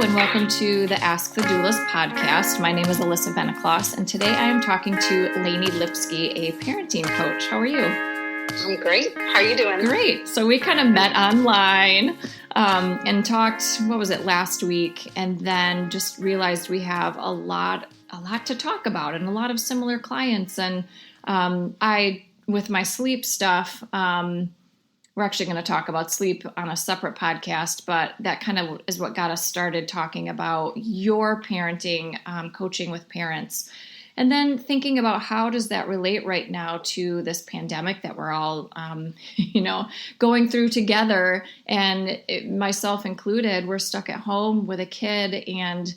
and welcome to the Ask the Doulist podcast. My name is Alyssa Benacloss, and today I am talking to Laine Lipsky, a parenting coach. How are you? I'm great. How are you doing? Great. So we kind of met online and talked, last week, and then just realized we have a lot to talk about and a lot of similar clients. And with my sleep stuff, we're actually going to talk about sleep on a separate podcast, but that kind of is what got us started talking about your parenting, coaching with parents. And then thinking about how does that relate right now to this pandemic that we're all, going through together, and myself included. We're stuck at home with a kid, and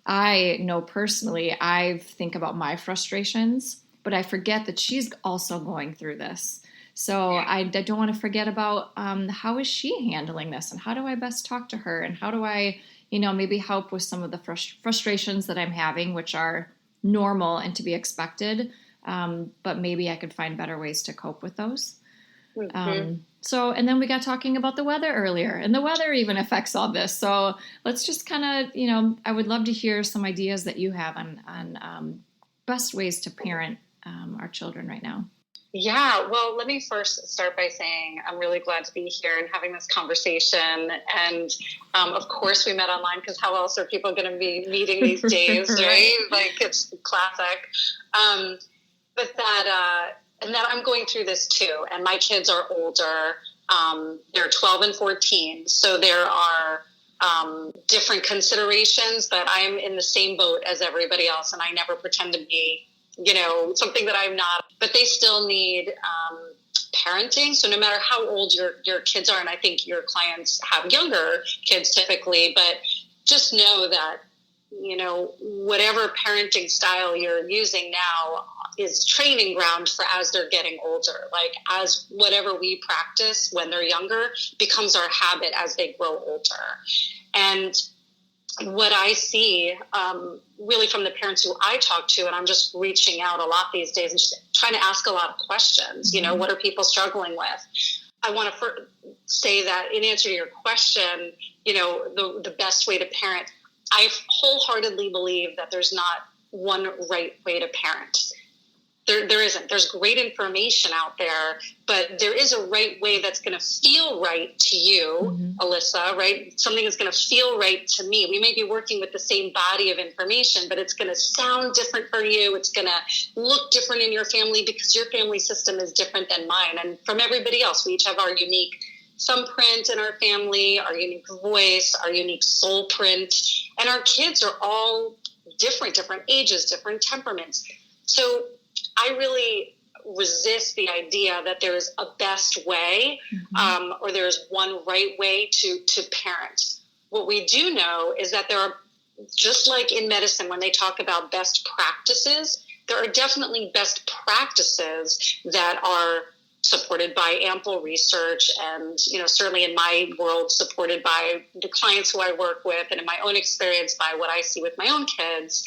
I know personally, I think about my frustrations, but I forget that she's also going through this. So I don't want to forget about how is she handling this, and how do I best talk to her, and how do I, maybe help with some of the frustrations that I'm having, which are normal and to be expected, but maybe I could find better ways to cope with those. Mm-hmm. And then we got talking about the weather earlier, and the weather even affects all this. So let's just kind of, I would love to hear some ideas that you have on best ways to parent our children right now. Yeah, well, let me first start by saying I'm really glad to be here and having this conversation. And of course, we met online because how else are people going to be meeting these days, right? Like, it's classic. But that I'm going through this too. And my kids are older. They're 12 and 14. So there are different considerations, but I'm in the same boat as everybody else. And I never pretend to be something that I'm not, but they still need parenting. So no matter how old your kids are, and I think your clients have younger kids typically, but just know that, whatever parenting style you're using now is training ground for as they're getting older. Like, as whatever we practice when they're younger becomes our habit as they grow older. And what I see really from the parents who I talk to, and I'm just reaching out a lot these days and just trying to ask a lot of questions, Mm-hmm. What are people struggling with? I want to say that in answer to your question, the best way to parent, I wholeheartedly believe that there's not one right way to parent. There isn't. There's great information out there, but there is a right way that's going to feel right to you, mm-hmm. Alyssa, right? Something that's going to feel right to me. We may be working with the same body of information, but it's going to sound different for you. It's going to look different in your family because your family system is different than mine. And from everybody else, we each have our unique thumbprint in our family, our unique voice, our unique soul print. And our kids are all different ages, different temperaments. So I really resist the idea that there's a best way, mm-hmm. Or there's one right way to parent. What we do know is that there are, just like in medicine, when they talk about best practices, there are definitely best practices that are supported by ample research and, certainly in my world, supported by the clients who I work with, and in my own experience by what I see with my own kids.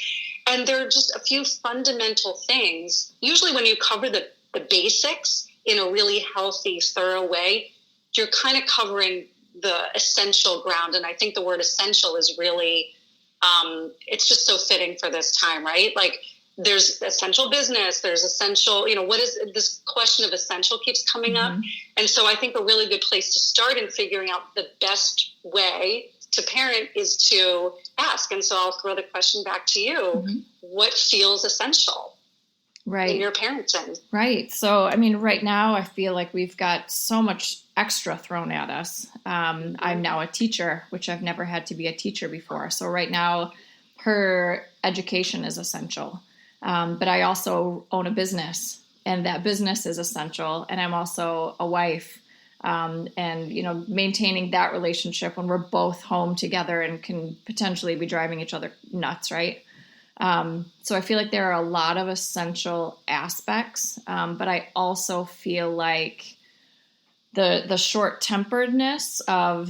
And there are just a few fundamental things. Usually when you cover the basics in a really healthy, thorough way, you're kind of covering the essential ground. And I think the word essential is really, it's just so fitting for this time, right? Like, there's essential business, there's essential, what is this question of essential keeps coming mm-hmm. up. And so I think a really good place to start in figuring out the best way to parent is to ask. And so I'll throw the question back to you. Mm-hmm. What feels essential in your parenting? Right. So, right now I feel like we've got so much extra thrown at us. I'm now a teacher, which I've never had to be a teacher before. So right now her education is essential. But I also own a business, and that business is essential. And I'm also a wife. And maintaining that relationship when we're both home together and can potentially be driving each other nuts, right? So I feel like there are a lot of essential aspects, but I also feel like the short-temperedness of,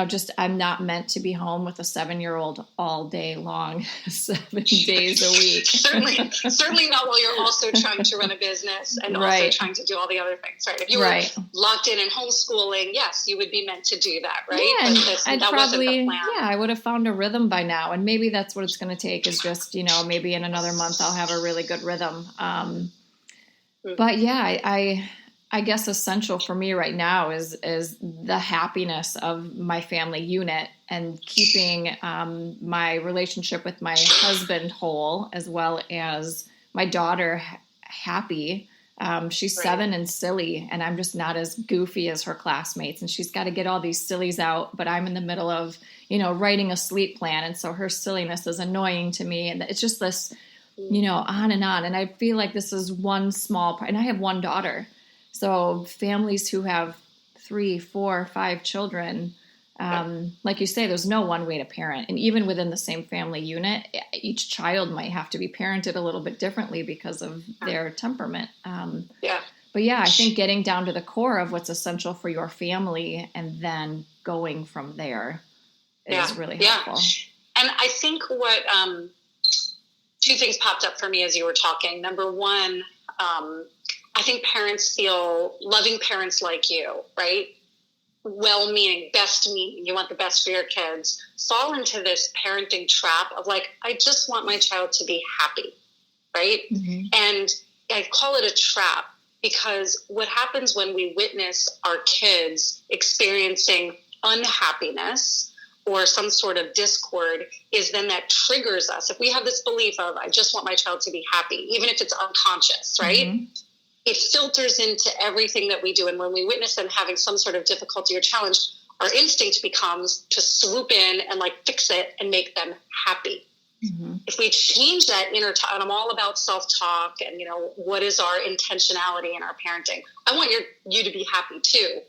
just I'm not meant to be home with a 7-year-old all day long, 7 days a week. certainly not while you're also trying to run a business and also trying to do all the other things, right? If you were locked in and homeschooling, yes, you would be meant to do that, right? Yeah, and that wasn't the plan. Yeah, I would have found a rhythm by now, and maybe that's what it's going to take is just, maybe in another month I'll have a really good rhythm. But yeah, I guess essential for me right now is the happiness of my family unit and keeping my relationship with my husband whole, as well as my daughter happy. She's 7 and silly, and I'm just not as goofy as her classmates, and she's got to get all these sillies out, but I'm in the middle of, writing a sleep plan. And so her silliness is annoying to me. And it's just this, on and on. And I feel like this is one small part, and I have one daughter. So families who have 3, 4, 5 children, like you say, there's no one way to parent. And even within the same family unit, each child might have to be parented a little bit differently because of their temperament. But yeah, I think getting down to the core of what's essential for your family and then going from there is really helpful. And I think what 2 things popped up for me as you were talking. Number one, I think loving parents like you, right? Well-meaning, best meaning, you want the best for your kids, fall into this parenting trap of like, I just want my child to be happy, right? Mm-hmm. And I call it a trap because what happens when we witness our kids experiencing unhappiness or some sort of discord is then that triggers us. If we have this belief of, I just want my child to be happy, even if it's unconscious, right? Mm-hmm. It filters into everything that we do. And when we witness them having some sort of difficulty or challenge, our instinct becomes to swoop in and like fix it and make them happy. Mm-hmm. If we change that inner talk, and I'm all about self-talk and, what is our intentionality in our parenting? I want you to be happy too.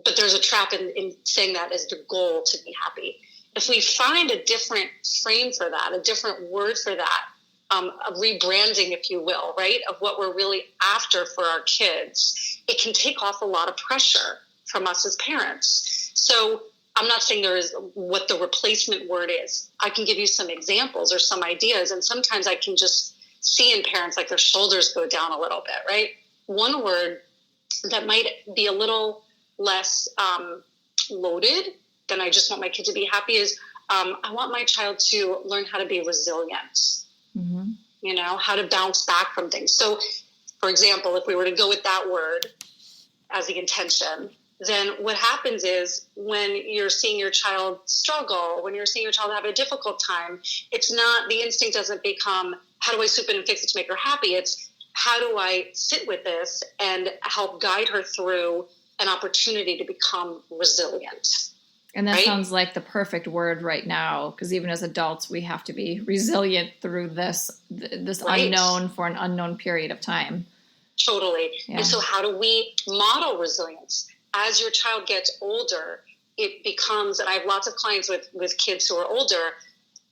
But there's a trap in saying that as the goal to be happy. If we find a different frame for that, a different word for that, a rebranding, if you will, right, of what we're really after for our kids, it can take off a lot of pressure from us as parents. So I'm not saying there is what the replacement word is. I can give you some examples or some ideas, and sometimes I can just see in parents like their shoulders go down a little bit, right? One word that might be a little less loaded than I just want my kid to be happy is I want my child to learn how to be resilient. Mm-hmm. How to bounce back from things. So, for example, if we were to go with that word as the intention, then what happens is when you're seeing your child struggle, when you're seeing your child have a difficult time, it's not, the instinct doesn't become, how do I swoop in and fix it to make her happy? It's, how do I sit with this and help guide her through an opportunity to become resilient? And that sounds like the perfect word right now, because even as adults, we have to be resilient through this unknown for an unknown period of time. Totally. Yeah. And so how do we model resilience? As your child gets older, it becomes, and I have lots of clients with kids who are older,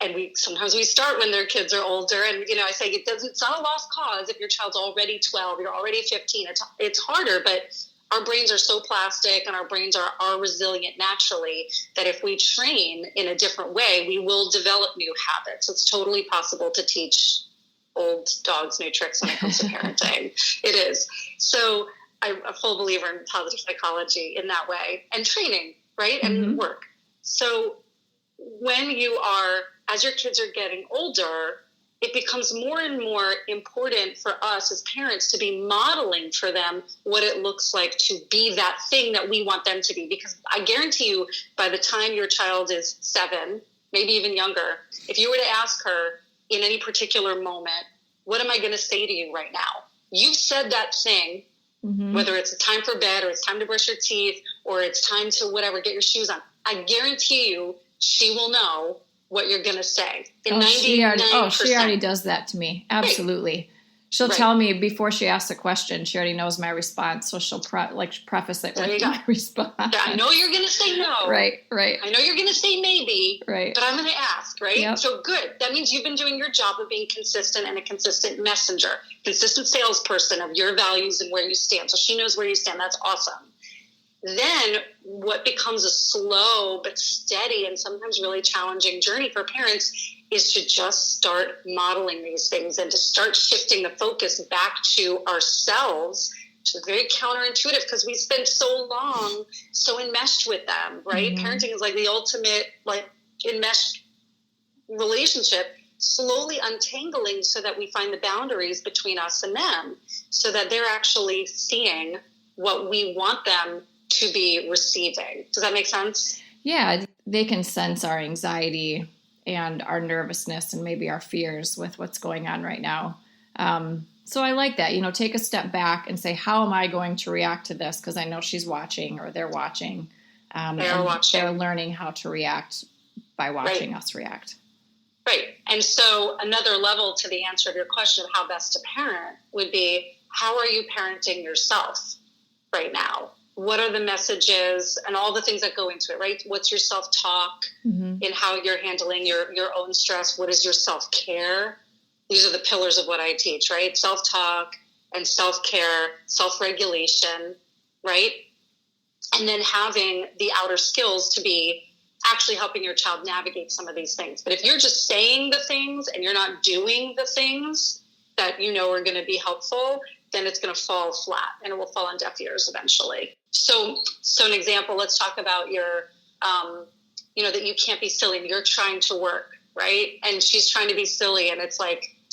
and sometimes we start when their kids are older, and I say it's not a lost cause if your child's already 12, you're already 15. It's harder, but our brains are so plastic and our brains are resilient naturally that if we train in a different way, we will develop new habits. It's totally possible to teach old dogs new tricks when it comes to parenting. It is. So I'm a full believer in positive psychology in that way, and training, right? And mm-hmm. work. So when as your kids are getting older, it becomes more and more important for us as parents to be modeling for them what it looks like to be that thing that we want them to be. Because I guarantee you, by the time your child is 7, maybe even younger, if you were to ask her in any particular moment, what am I going to say to you right now? You've said that thing, mm-hmm. whether it's time for bed or it's time to brush your teeth or it's time to whatever, get your shoes on. I guarantee you she will know what you're going to say. She already does that to me. Absolutely. Right. She'll tell me before she asks a question, she already knows my response. So she'll preface it with my response. I know you're going to say no. Right. I know you're going to say maybe, right. But I'm going to ask, right? Yep. So good. That means you've been doing your job of being consistent and a consistent messenger, consistent salesperson of your values and where you stand. So she knows where you stand. That's awesome. then what becomes a slow but steady and sometimes really challenging journey for parents is to just start modeling these things and to start shifting the focus back to ourselves, which is very counterintuitive because we spent so long so enmeshed with them, right? Mm-hmm. Parenting is like the ultimate like enmeshed relationship, slowly untangling so that we find the boundaries between us and them so that they're actually seeing what we want them to be receiving. Does that make sense? Yeah, they can sense our anxiety and our nervousness and maybe our fears with what's going on right now. So I like that, take a step back and say, how am I going to react to this? Because I know she's watching or they're watching. They're learning how to react by watching us react. Right. And so another level to the answer of your question of how best to parent would be, how are you parenting yourself right now? What are the messages and all the things that go into it, right? What's your self-talk in how you're handling your own stress? What is your self-care? These are the pillars of what I teach, right? Self-talk and self-care, self-regulation, right? And then having the outer skills to be actually helping your child navigate some of these things. But if you're just saying the things and you're not doing the things that you know are going to be helpful, then it's going to fall flat and it will fall on deaf ears eventually. So an example, let's talk about your, that you can't be silly. You're trying to work, right? And she's trying to be silly and it's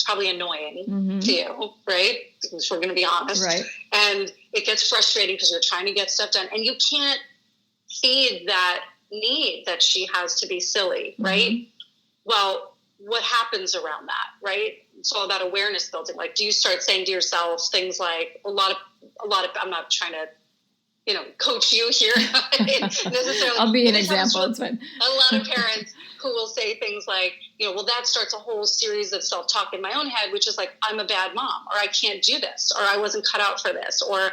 probably annoying to you, right? Because we're going to be honest. Right. And it gets frustrating because you're trying to get stuff done and you can't feed that need that she has to be silly, right? Well, what happens around that, right? It's all about awareness building. Like, do you start saying to yourself things like a lot of, I'm not trying to, coach you here necessarily. I'll be an example. It's fine. A lot of parents who will say things like, well, that starts a whole series of self-talk in my own head, which is like, I'm a bad mom, or I can't do this, or I wasn't cut out for this, or,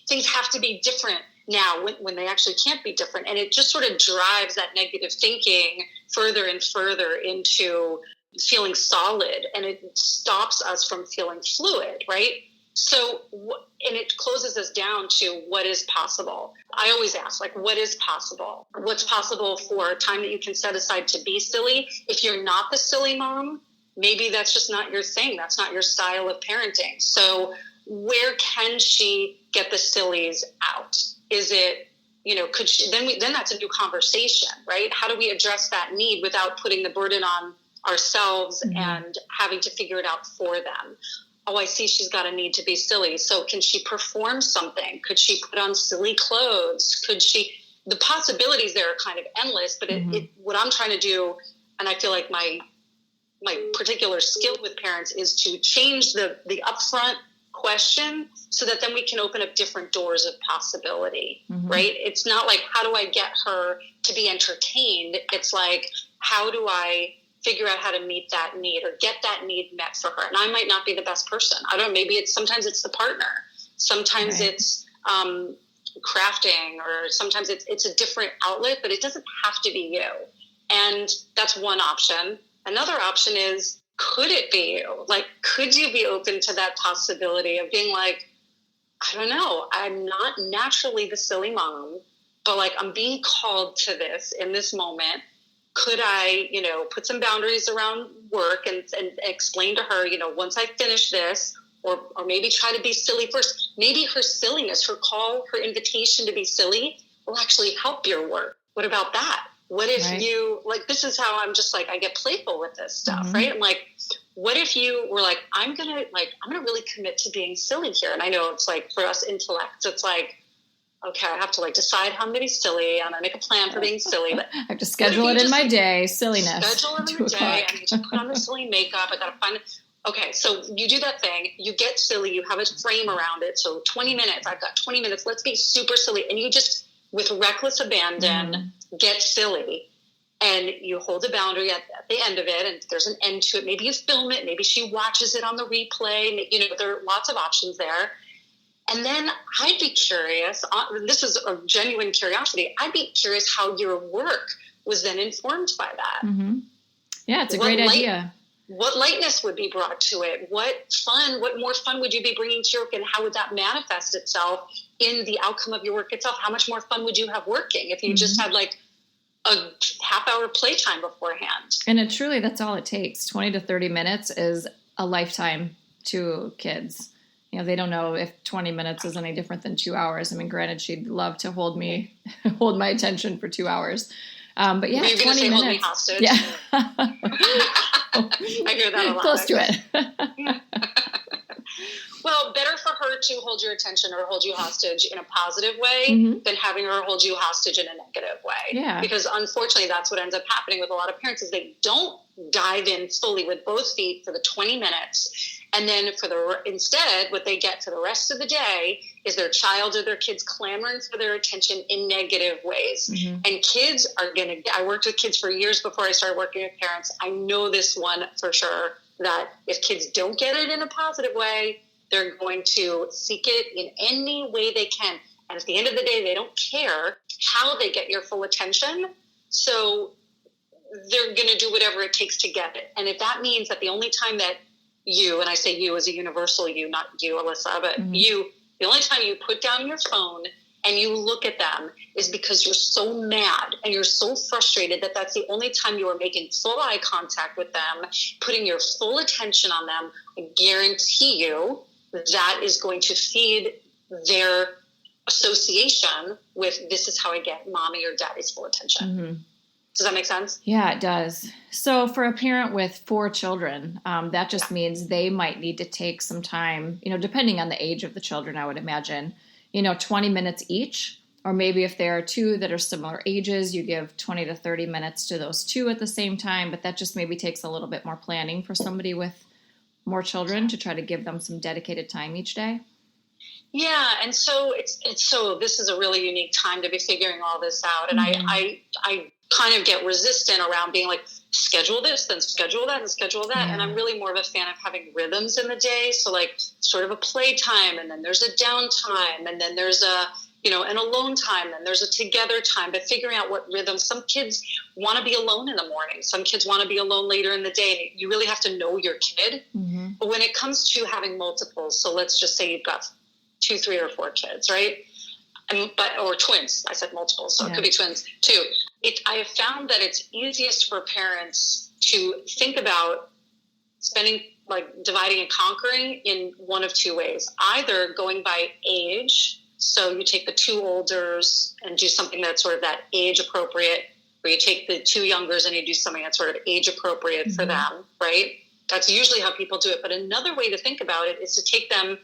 things have to be different now when they actually can't be different. And it just sort of drives that negative thinking further and further into feeling solid, and it stops us from feeling fluid, right? So, and it closes us down to what is possible. I always ask, what is possible? What's possible for time that you can set aside to be silly? If you're not the silly mom, maybe that's just not your thing. That's not your style of parenting. So where can she get the sillies out? Is it, could she, then that's a new conversation, right? How do we address that need without putting the burden on ourselves and having to figure it out for them? Oh, I see she's got a need to be silly. So can she perform something? Could she put on silly clothes? The possibilities there are kind of endless, but what I'm trying to do, and I feel like my particular skill with parents is to change the upfront question so that then we can open up different doors of possibility, right? It's not like, how do I get her to be entertained? It's like, how do I figure out how to meet that need or get that need met for her? And I might not be the best person. I don't know, maybe sometimes it's the partner. Sometimes it's crafting, or sometimes it's a different outlet, but it doesn't have to be you. And that's one option. Another option is, could it be you? Could you be open to that possibility of being like, I don't know, I'm not naturally the silly mom, but I'm being called to this in this moment. Could I, put some boundaries around work and explain to her, once I finish this, or maybe try to be silly first. Maybe her silliness, her call, her invitation to be silly will actually help your work. What about that? What if you, this is how I'm just I get playful with this stuff, right? I'm like, what if you were like, I'm going to really commit to being silly here. And I know it's for us intellects, it's okay, I have to decide how I'm going to be silly. I'm going to make a plan for being silly. But I have to schedule it in my day. Silliness. Schedule it in my day. I need to put on the silly makeup. I got to find it. Okay, so you do that thing. You get silly. You have a frame around it. So 20 minutes. I've got 20 minutes. Let's be super silly. And you just, with reckless abandon, get silly. And you hold a boundary at the end of it. And there's an end to it. Maybe you film it. Maybe she watches it on the replay. There are lots of options there. And then I'd be curious, this is a genuine curiosity, I'd be curious how your work was then informed by that. Yeah, it's a great idea. what lightness would be brought to it? What more fun would you be bringing to your work, and how would that manifest itself in the outcome of your work itself? How much more fun would you have working if you just had like a half-hour playtime beforehand? And that's all it takes. 20 to 30 minutes is a lifetime to kids. They don't know if 20 minutes is any different than 2 hours. I mean, granted, she'd love to hold my attention for 2 hours. But yeah, 20 minutes. Hold me hostage? Yeah. I hear that a lot. Close to it. Well, better for her to hold your attention or hold you hostage in a positive way than having her hold you hostage in a negative way. Yeah. Because unfortunately, that's what ends up happening with a lot of parents is they don't dive in fully with both feet for the 20 minutes. And then instead, what they get for the rest of the day is their child or their kids clamoring for their attention in negative ways. And kids are I worked with kids for years before I started working with parents. I know this one for sure, that if kids don't get it in a positive way, they're going to seek it in any way they can. And at the end of the day, they don't care how they get your full attention. So they're going to do whatever it takes to get it. And if that means that the only time that you, and I say you as a universal you, not you, Alyssa, but you, the only time you put down your phone and you look at them is because you're so mad and you're so frustrated that that's the only time you are making full eye contact with them, putting your full attention on them. I guarantee you that is going to feed their association with this is how I get mommy or daddy's full attention. Does that make sense? Yeah, it does. So for a parent with 4 children, that just means they might need to take some time, depending on the age of the children, I would imagine, 20 minutes each, or maybe if there are 2 that are similar ages, you give 20 to 30 minutes to those 2 at the same time, but that just maybe takes a little bit more planning for somebody with more children to try to give them some dedicated time each day. Yeah, and so this is a really unique time to be figuring all this out, and I kind of get resistant around being like, schedule this, then schedule that, and schedule that. Yeah. And I'm really more of a fan of having rhythms in the day. So like sort of a playtime, and then there's a downtime, and then there's an alone time, and there's a together time, but figuring out what rhythm. Some kids want to be alone in the morning. Some kids want to be alone later in the day. You really have to know your kid. But when it comes to having multiples, so let's just say you've got 2, 3, or 4 kids, right? Or twins. I said multiple, so it could be twins too. I have found that it's easiest for parents to think about spending, like dividing and conquering in one of 2 ways. Either going by age, so you take the 2 olders and do something that's sort of that age appropriate, or you take the 2 youngers and you do something that's sort of age appropriate for them, right? That's usually how people do it. But another way to think about it is to take them,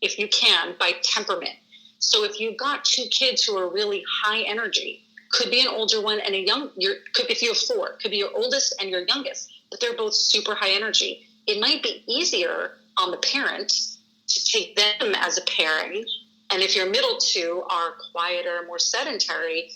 if you can, by temperament. So if you've got 2 kids who are really high energy, could be an older one and if you have 4, could be your oldest and your youngest, but they're both super high energy. It might be easier on the parent to take them as a pairing. And if your middle 2 are quieter, more sedentary,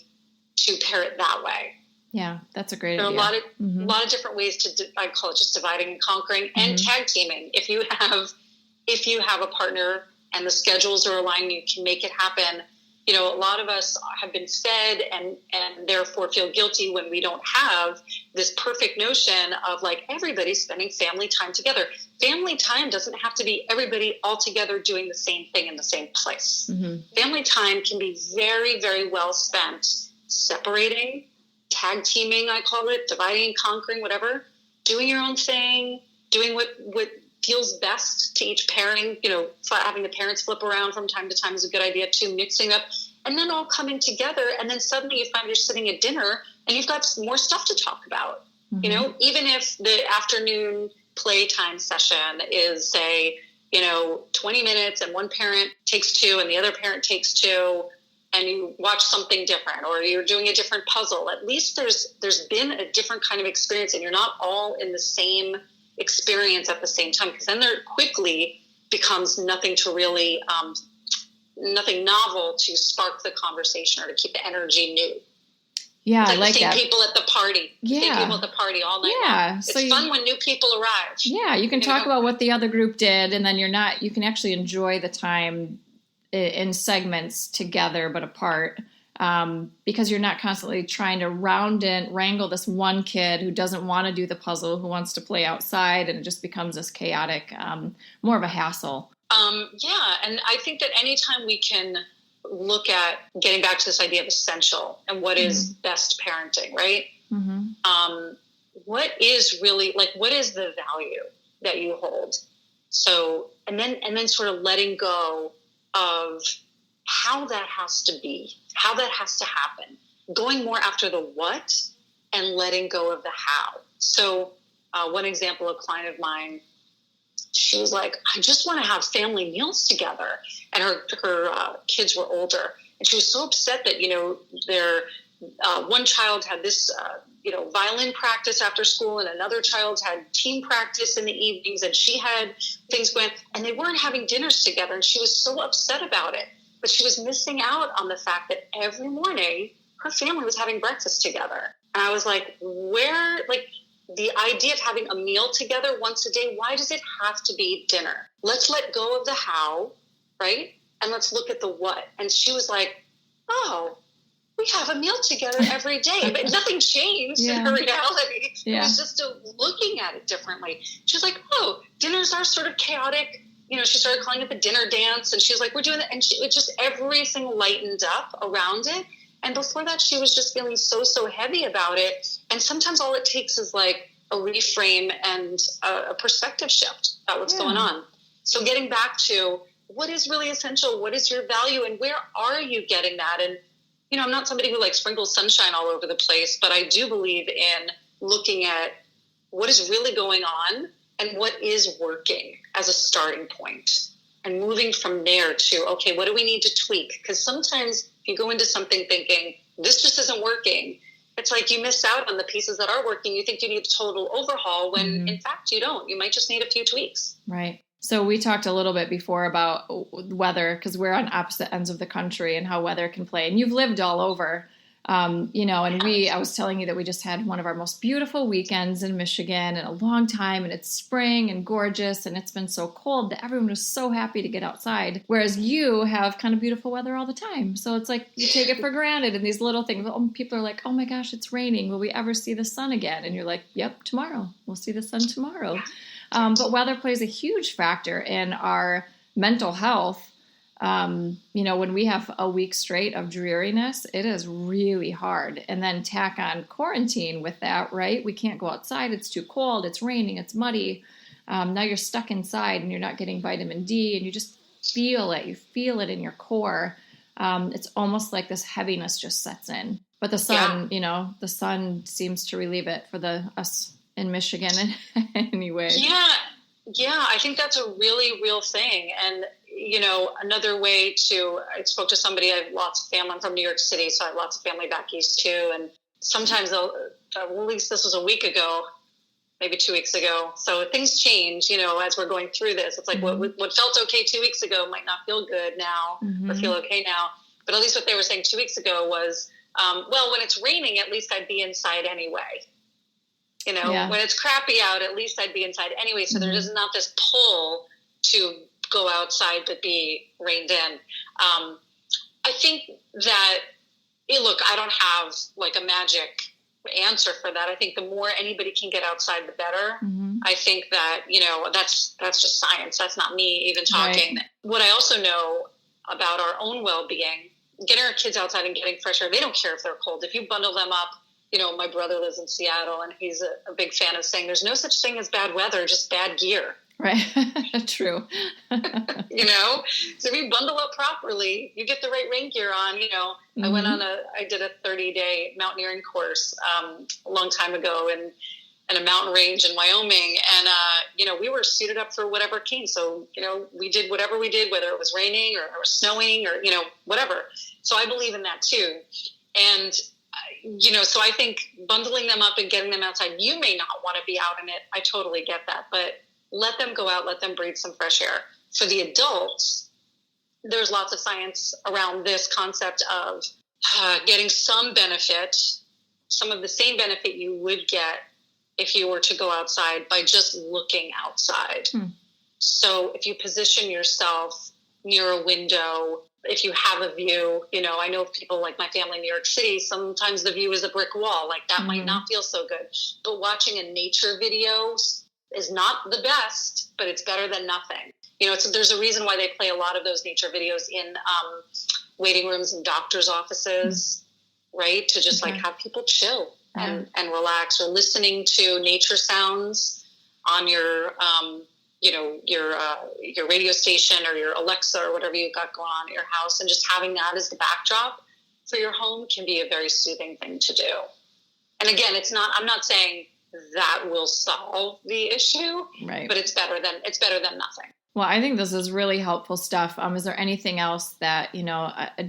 to pair it that way. Yeah, that's a great idea. There are a lot of different ways I call it just dividing and conquering and tag teaming. If you have a partner and the schedules are aligned, you can make it happen. A lot of us have been fed and therefore feel guilty when we don't have this perfect notion of like everybody spending family time together. Family time doesn't have to be everybody all together doing the same thing in the same place. Family time can be very, very well spent separating, tag teaming, I call it, dividing and conquering, whatever, doing your own thing, doing what feels best to each pairing. Having the parents flip around from time to time is a good idea too, mixing up, and then all coming together. And then suddenly you find you're sitting at dinner and you've got more stuff to talk about. Even if the afternoon playtime session is, say, 20 minutes and one parent takes 2 and the other parent takes 2, and you watch something different, or you're doing a different puzzle, at least there's been a different kind of experience, and you're not all in the same experience at the same time, because then there quickly becomes nothing to really nothing novel to spark the conversation or to keep the energy new. Yeah, I like that. Same people at the party. Yeah. Same people at the party all night long. It's fun when new people arrive. Yeah, you can talk about what the other group did, and then you can actually enjoy the time in segments together but apart. because you're not constantly trying to wrangle this one kid who doesn't want to do the puzzle, who wants to play outside, and it just becomes this chaotic, more of a hassle. Yeah, and I think that anytime we can look at getting back to this idea of essential and what is best parenting, right? What is really, like, what is the value that you hold? So, and then sort of letting go of how that has to be, how that has to happen, going more after the what and letting go of the how. So one example, a client of mine, she was like, I just want to have family meals together. And her kids were older. And she was so upset that, their one child had this, violin practice after school, and another child had team practice in the evenings, and she had things going, and they weren't having dinners together. And she was so upset about it. But she was missing out on the fact that every morning her family was having breakfast together. And I was like, the idea of having a meal together once a day, why does it have to be dinner? Let's let go of the how, right? And let's look at the what. And she was like, oh, we have a meal together every day. But nothing changed in her reality. It was just looking at it differently. She was like, oh, dinners are sort of chaotic. She started calling it the dinner dance. And she was like, we're doing that. And it just, everything lightened up around it. And before that, she was just feeling so heavy about it. And sometimes all it takes is like a reframe and a perspective shift about what's going on. So getting back to what is really essential, what is your value, and where are you getting that? And, I'm not somebody who like sprinkles sunshine all over the place, but I do believe in looking at what is really going on and what is working as a starting point, and moving from there to, okay, what do we need to tweak? Because sometimes if you go into something thinking, this just isn't working, it's like you miss out on the pieces that are working. You think you need a total overhaul when in fact you don't. You might just need a few tweaks. Right. So we talked a little bit before about weather, because we're on opposite ends of the country and how weather can play. And you've lived all over, and I was telling you that we just had one of our most beautiful weekends in Michigan in a long time, and it's spring and gorgeous, and it's been so cold that everyone was so happy to get outside. Whereas you have kind of beautiful weather all the time. So it's like you take it for granted, and these little things, people are like, oh my gosh, it's raining. Will we ever see the sun again? And you're like, yep, tomorrow. We'll see the sun tomorrow. But weather plays a huge factor in our mental health. When we have a week straight of dreariness, it is really hard. And then tack on quarantine with that, right? We can't go outside. It's too cold. It's raining. It's muddy. Now you're stuck inside and you're not getting vitamin D, and you just feel it. You feel it in your core. It's almost like this heaviness just sets in. But the sun, the sun seems to relieve it for us in Michigan anyway. Yeah, I think that's a really real thing. And, another way I spoke to somebody, I have lots of family, I'm from New York City, so I have lots of family back east too. And sometimes at least this was a week ago, maybe 2 weeks ago. So things change, as we're going through this. It's like what felt okay 2 weeks ago might not feel good now or feel okay now. But at least what they were saying 2 weeks ago was, when it's raining, at least I'd be inside anyway. When it's crappy out, at least I'd be inside anyway. So there's not this pull to go outside but be reined in. I think that, I don't have like a magic answer for that. I think the more anybody can get outside, the better. I think that, that's just science. That's not me even talking. Right. What I also know about our own well-being, getting our kids outside and getting fresh air, they don't care if they're cold. If you bundle them up, my brother lives in Seattle, and he's a big fan of saying there's no such thing as bad weather, just bad gear. Right. True. So if you bundle up properly, you get the right rain gear on. I did a 30-day mountaineering course a long time ago in a mountain range in Wyoming. And, we were suited up for whatever came. So, we did whatever we did, whether it was raining or snowing or, whatever. So I believe in that too. And, so I think bundling them up and getting them outside, you may not want to be out in it. I totally get that. But let them go out, let them breathe some fresh air. For the adults, there's lots of science around this concept of getting some benefit, some of the same benefit you would get if you were to go outside by just looking outside. So if you position yourself near a window, if you have a view, I know people like my family in New York City, sometimes the view is a brick wall. Like that might not feel so good. But watching a nature video is not the best, but it's better than nothing. There's a reason why they play a lot of those nature videos in waiting rooms and doctors' offices, right? To just like have people chill and relax, or listening to nature sounds on your your radio station or your Alexa or whatever you've got going on at your house, and just having that as the backdrop for your home can be a very soothing thing to do. And again, I'm not saying that will solve the issue, right, but it's better than nothing. Well, I think this is really helpful stuff. Is there anything else that,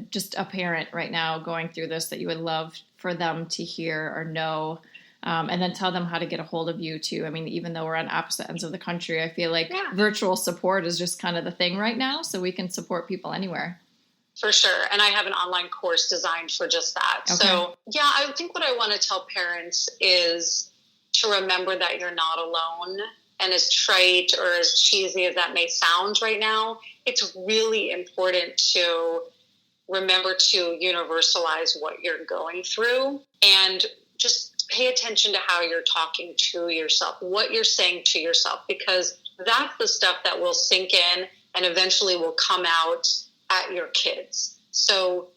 just a parent right now going through this that you would love for them to hear or know? And then tell them how to get a hold of you too. I mean, even though we're on opposite ends of the country, I feel like virtual support is just kind of the thing right now. So we can support people anywhere. For sure. And I have an online course designed for just that. Okay. So I think what I want to tell parents is to remember that you're not alone. And as trite or as cheesy as that may sound right now, it's really important to remember to universalize what you're going through, and just pay attention to how you're talking to yourself, what you're saying to yourself, because that's the stuff that will sink in and eventually will come out at your kids. So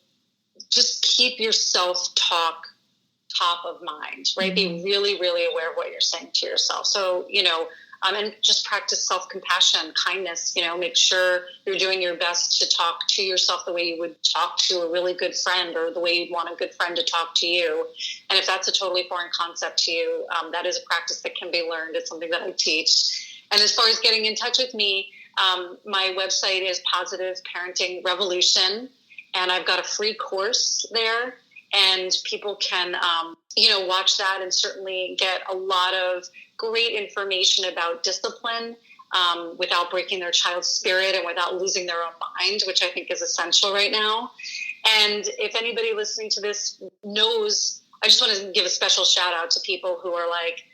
just keep your self-talk top of mind, right? Be really, really aware of what you're saying to yourself. So, and just practice self-compassion, kindness, make sure you're doing your best to talk to yourself the way you would talk to a really good friend, or the way you'd want a good friend to talk to you. And if that's a totally foreign concept to you, that is a practice that can be learned. It's something that I teach. And as far as getting in touch with me, my website is Positive Parenting Revolution, and I've got a free course there, and people can, watch that and certainly get a lot of great information about discipline without breaking their child's spirit and without losing their own mind, which I think is essential right now. And if anybody listening to this knows, I just want to give a special shout out to people who are like,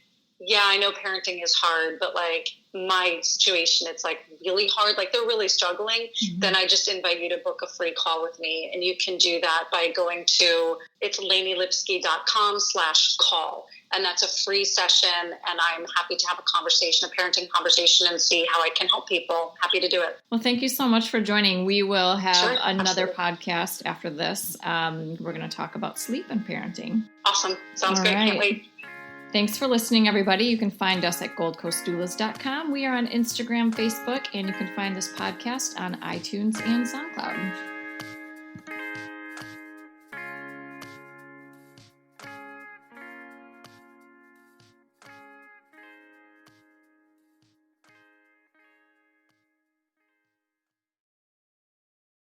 yeah, I know parenting is hard, but like my situation, it's like really hard. Like they're really struggling. Then I just invite you to book a free call with me. And you can do that by going to, it's lainelipsky.com/call. And that's a free session. And I'm happy to have a conversation, a parenting conversation, and see how I can help people. Happy to do it. Well, thank you so much for joining. We will have another podcast after this. We're going to talk about sleep and parenting. Awesome. Sounds great. Can't wait. Thanks for listening, everybody. You can find us at goldcoastdoulas.com. We are on Instagram, Facebook, and you can find this podcast on iTunes and SoundCloud.